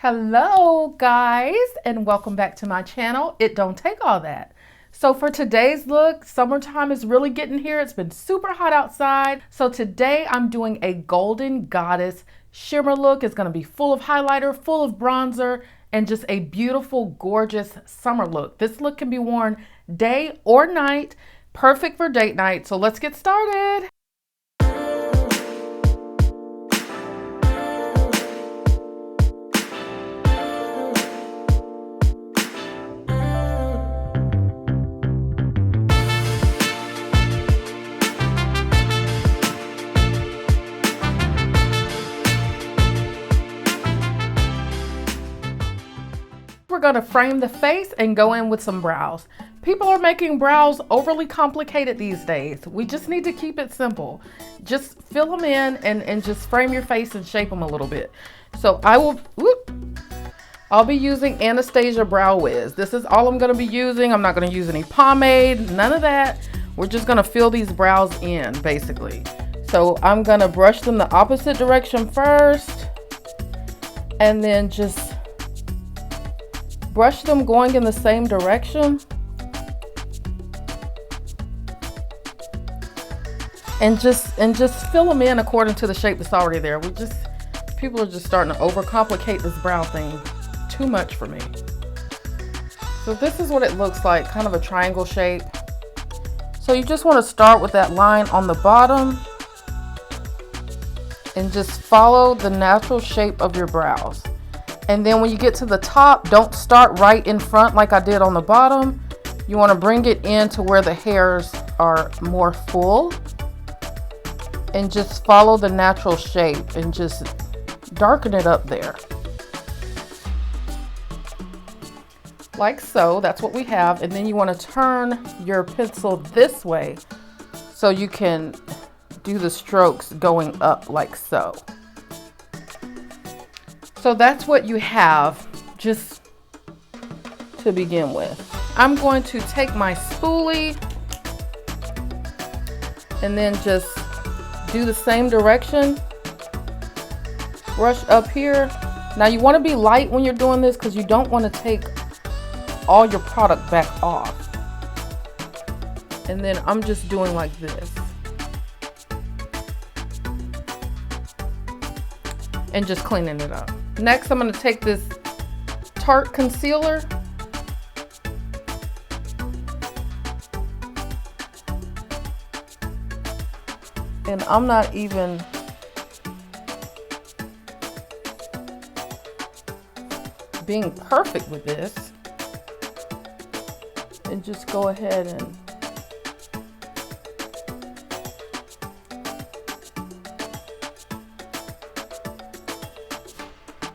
Hello guys, and welcome back to my channel. It don't take all that. So for today's look, summertime is really getting here. It's been super hot outside. So today I'm doing a golden goddess shimmer look. It's going to be full of highlighter, full of bronzer, and just a beautiful, gorgeous summer look. This look can be worn day or night, perfect for date night. So let's get started. We're going to frame the face and go in with some brows. People are making brows overly complicated these days. We just need to keep it simple. Just fill them in and just frame your face and shape them a little bit. So I'll be using Anastasia Brow Wiz. This is all I'm going to be using. I'm not going to use any pomade, none of that. We're just going to fill these brows in basically. So I'm going to brush them the opposite direction first and then just brush them going in the same direction and just fill them in according to the shape that's already there. People are just starting to overcomplicate this brow thing too much for me. So this is what it looks like, kind of a triangle shape. So you just want to start with that line on the bottom and just follow the natural shape of your brows. And then when you get to the top, don't start right in front like I did on the bottom. You want to bring it in to where the hairs are more full and just follow the natural shape and just darken it up there. Like so, that's what we have. And then you want to turn your pencil this way so you can do the strokes going up like so. So that's what you have just to begin with. I'm going to take my spoolie and then just do the same direction. Brush up here. Now you want to be light when you're doing this because you don't want to take all your product back off. And then I'm just doing like this. And just cleaning it up. Next, I'm going to take this Tarte concealer and I'm not even being perfect with this, and just go ahead and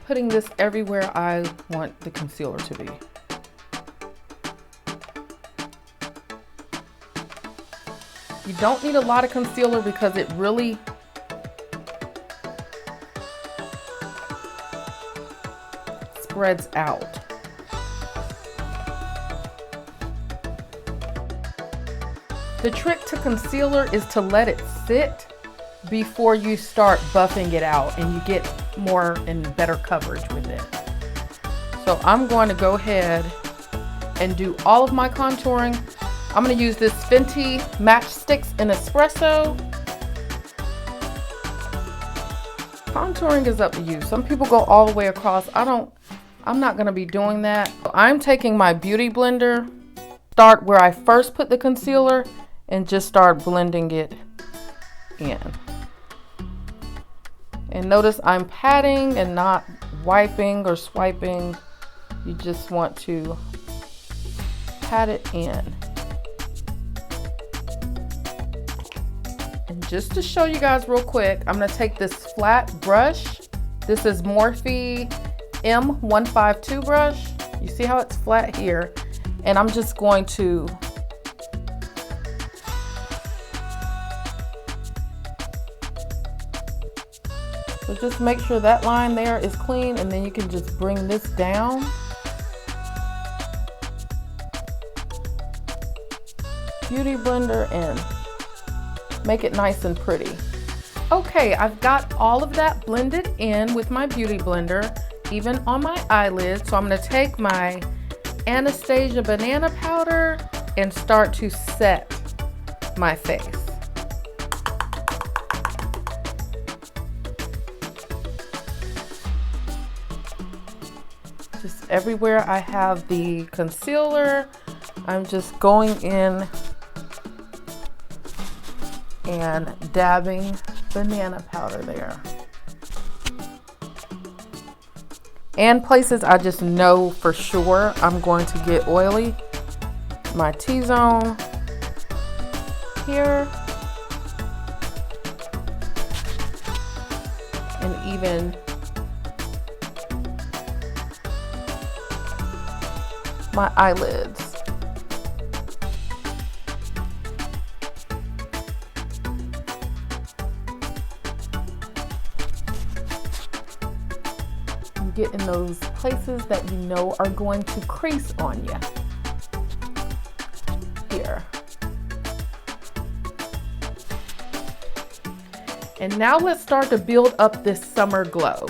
putting this everywhere I want the concealer to be. You don't need a lot of concealer because it really spreads out. The trick to concealer is to let it sit before you start buffing it out and you get more and better coverage with it. So I'm going to go ahead and do all of my contouring. I'm going to use this Fenty Matchstix in Espresso. Contouring is up to you. Some people go all the way across. I'm not going to be doing that. I'm taking my beauty blender, start where I first put the concealer, and just start blending it in. And notice I'm patting and not wiping or swiping. You just want to pat it in. And just to show you guys real quick, I'm going to take this flat brush. This is Morphe M152 brush. You see how it's flat here? And I'm just going to so just make sure that line there is clean, and then you can just bring this down. Beauty blender and make it nice and pretty. Okay, I've got all of that blended in with my beauty blender. even on my eyelids. So I'm going to take my Anastasia banana powder and start to set my face. Just everywhere I have the concealer, I'm just going in and dabbing banana powder there. And places I just know for sure I'm going to get oily. My T-zone here. And even my eyelids. Get in those places that you know are going to crease on you. Here. And now let's start to build up this summer glow.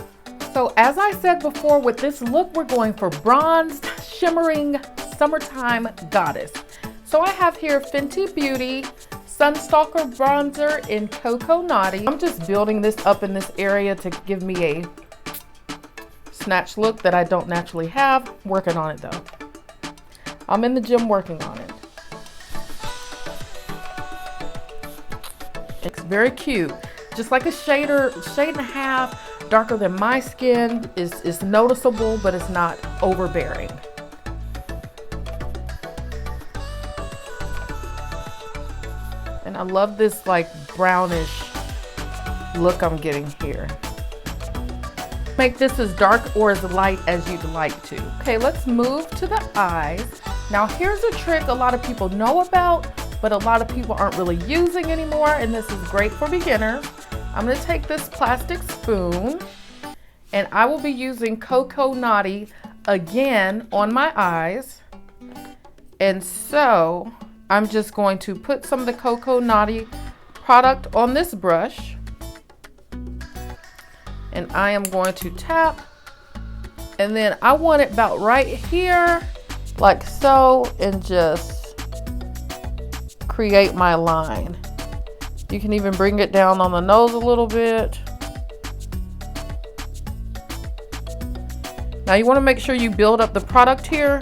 So as I said before, with this look, we're going for bronzed, shimmering, summertime goddess. So I have here Fenty Beauty Sunstalkr bronzer in Cocoa Naughty. I'm just building this up in this area to give me a snatch look that I don't naturally have. Working on it though. I'm in the gym working on it. It's very cute. Just like a shade and a half darker than my skin. Is noticeable, but it's not overbearing. And I love this like brownish look I'm getting here. Make this as dark or as light as you'd like to. Okay, let's move to the eyes. Now here's a trick a lot of people know about, but a lot of people aren't really using anymore, and this is great for beginners. I'm gonna take this plastic spoon, and I will be using Cocoa Naughty again on my eyes. And so I'm just going to put some of the Cocoa Naughty product on this brush. And I am going to tap, and then I want it about right here, like so, and just create my line. You can even bring it down on the nose a little bit. Now you want to make sure you build up the product here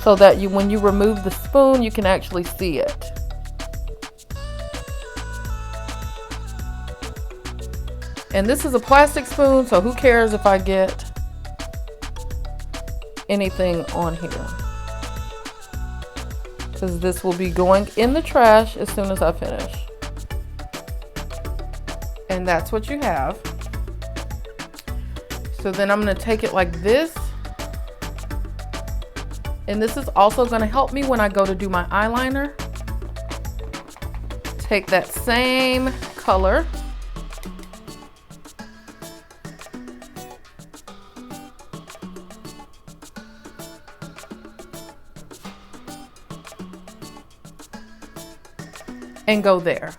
so that when you remove the spoon, you can actually see it. And this is a plastic spoon, so who cares if I get anything on here? Because this will be going in the trash as soon as I finish. And that's what you have. So then I'm going to take it like this. And this is also going to help me when I go to do my eyeliner. Take that same color. And go there.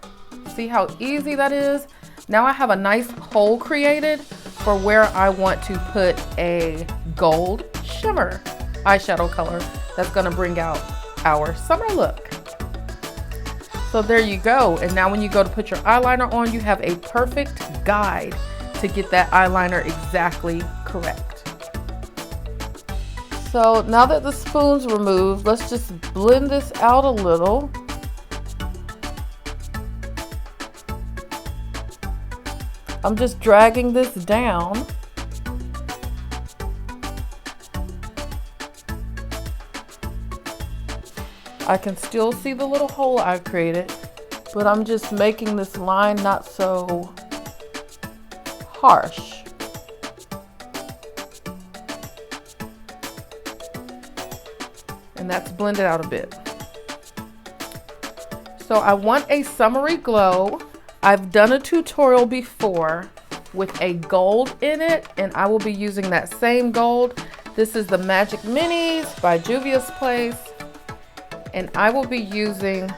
See how easy that is? Now I have a nice hole created for where I want to put a gold shimmer eyeshadow color that's gonna bring out our summer look. So there you go. And now when you go to put your eyeliner on, you have a perfect guide to get that eyeliner exactly correct. So now that the spoon's removed, let's just blend this out a little. I'm just dragging this down. I can still see the little hole I created, but I'm just making this line not so harsh. And that's blended out a bit. So I want a summery glow. I've done a tutorial before with a gold in it, and I will be using that same gold. This is the Magic Minis by Juvia's Place, and I will be using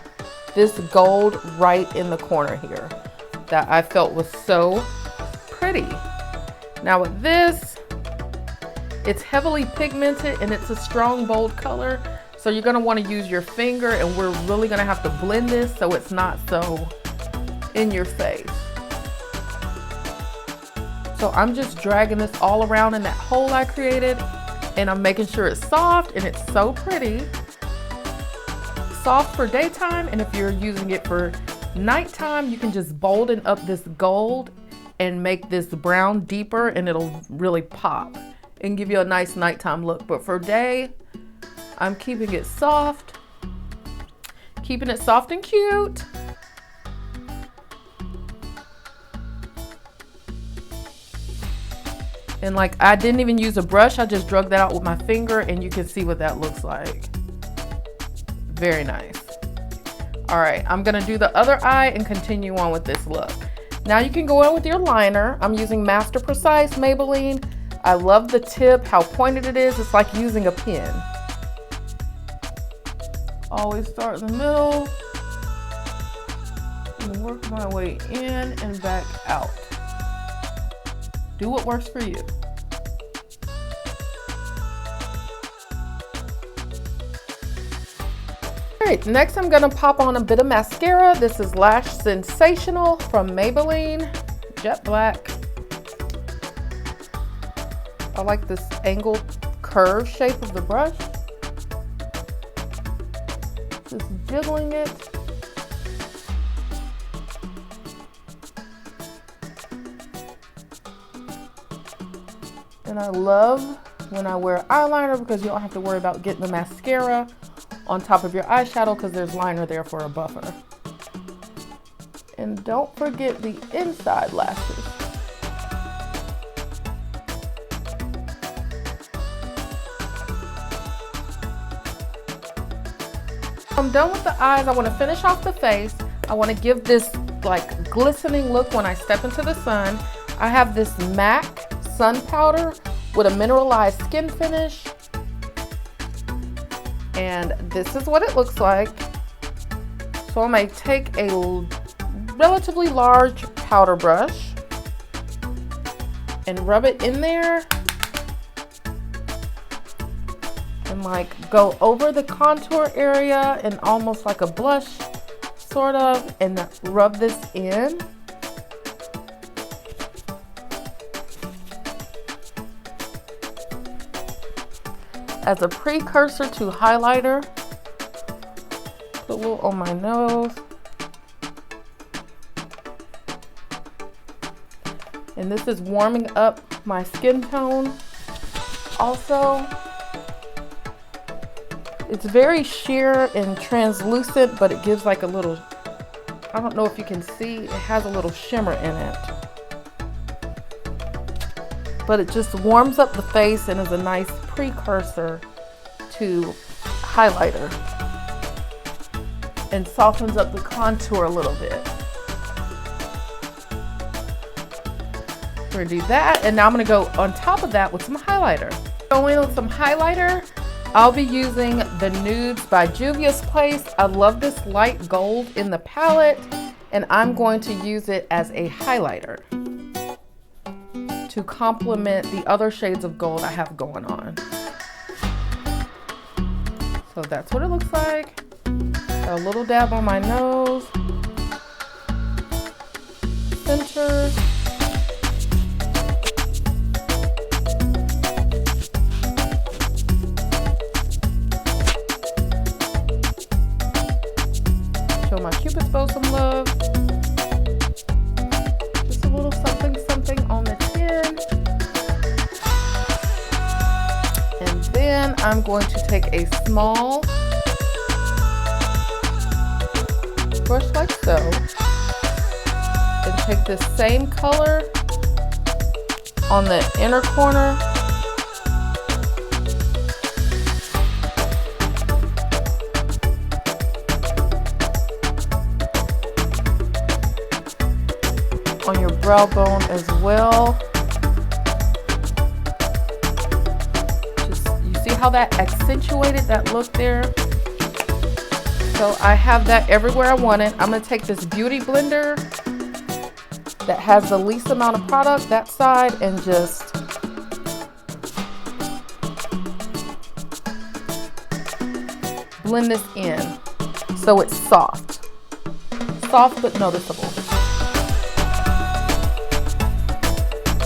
this gold right in the corner here that I felt was so pretty. Now with this, it's heavily pigmented and it's a strong, bold color. So you're gonna wanna use your finger, and we're really gonna have to blend this so it's not so in your face. So I'm just dragging this all around in that hole I created, and I'm making sure it's soft, and it's so pretty. Soft for daytime, and if you're using it for nighttime, you can just bolden up this gold and make this brown deeper, and it'll really pop and give you a nice nighttime look. But for day, I'm keeping it soft and cute. And like, I didn't even use a brush, I just drug that out with my finger, and you can see what that looks like. Very nice. All right, I'm gonna do the other eye and continue on with this look. Now you can go in with your liner. I'm using Master Precise Maybelline. I love the tip, how pointed it is. It's like using a pen. Always start in the middle and work my way in and back out. Do what works for you. All right, next I'm gonna pop on a bit of mascara. This is Lash Sensational from Maybelline, Jet Black. I like this angled curve shape of the brush. Just jiggling it. And I love when I wear eyeliner because you don't have to worry about getting the mascara on top of your eyeshadow because there's liner there for a buffer. And don't forget the inside lashes. I'm done with the eyes. I want to finish off the face. I want to give this like glistening look when I step into the sun. I have this MAC sun powder with a mineralized skin finish. And this is what it looks like. So I'm going to take a relatively large powder brush and rub it in there. And like go over the contour area and almost like a blush sort of, and rub this in. As a precursor to highlighter. Put a little on my nose. And this is warming up my skin tone. Also, it's very sheer and translucent, but it gives like a little, I don't know if you can see, it has a little shimmer in it. But it just warms up the face and is a nice precursor to highlighter. And softens up the contour a little bit. We're gonna do that, and now I'm gonna go on top of that with some highlighter. Going with some highlighter, I'll be using the Nudes by Juvia's Place. I love this light gold in the palette, and I'm going to use it as a highlighter to complement the other shades of gold I have going on. So that's what it looks like. Got a little dab on my nose, center. Show my Cupid's bow some love. Just a little something something on the chin. And then I'm going to take a small brush like so, and take the same color on the inner corner. On your brow bone as well. Just, you see how that accentuated that look there? So I have that everywhere I want it. I'm gonna take this beauty blender that has the least amount of product, that side, and just blend this in so it's soft. Soft but noticeable.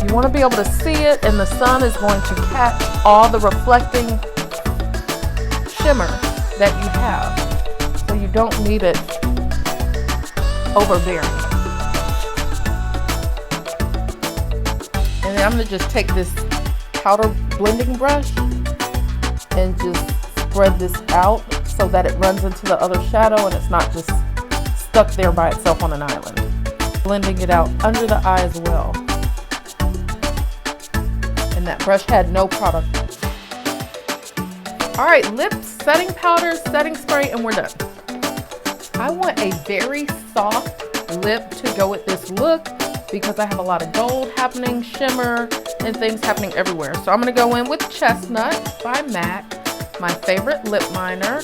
You want to be able to see it, and the sun is going to catch all the reflecting shimmer that you have. So you don't need it overbearing. And then I'm going to just take this powder blending brush and just spread this out so that it runs into the other shadow and it's not just stuck there by itself on an island. Blending it out under the eye as well. And that brush had no product. All right, lip setting powder, setting spray, and we're done. I want a very soft lip to go with this look because I have a lot of gold happening, shimmer, and things happening everywhere. So I'm gonna go in with Chestnut by MAC, my favorite lip liner.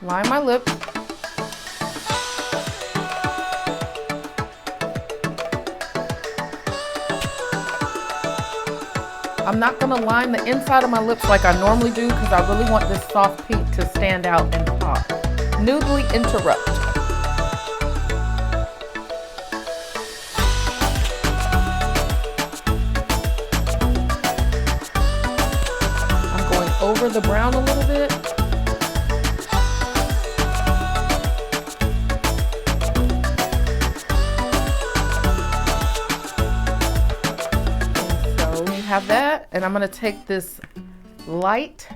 Line my lips. I'm not going to line the inside of my lips like I normally do because I really want this soft pink to stand out and pop. Nudely Interrupt. I'm going over the brown a little bit. Have that, and I'm going to take this light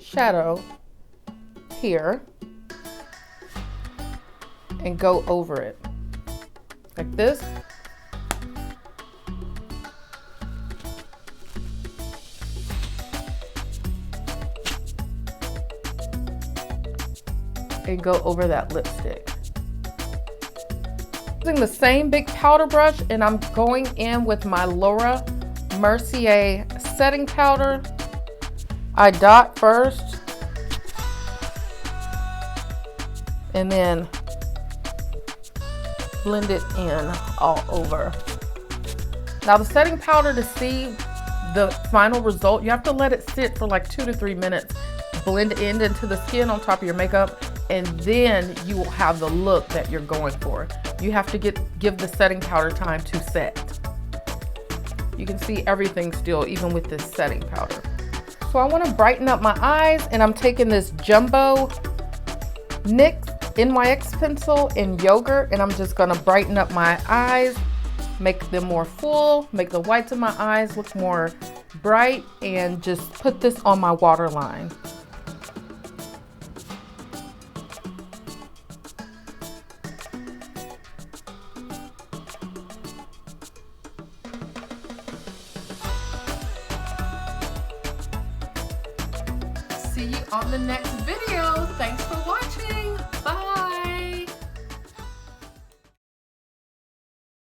shadow here and go over it like this. And go over that lipstick. Using the same big powder brush, and I'm going in with my Laura Mercier setting powder. I dot first and then blend it in all over. Now the setting powder, to see the final result, you have to let it sit for like 2 to 3 minutes, blend in into the skin on top of your makeup, and then you will have the look that you're going for. You have to give the setting powder time to set. You can see everything still, even with this setting powder. So I want to brighten up my eyes, and I'm taking this Jumbo NYX pencil in Yogurt, and I'm just going to brighten up my eyes, make them more full, make the whites of my eyes look more bright, and just put this on my waterline. See you on the next video. Thanks for watching. Bye.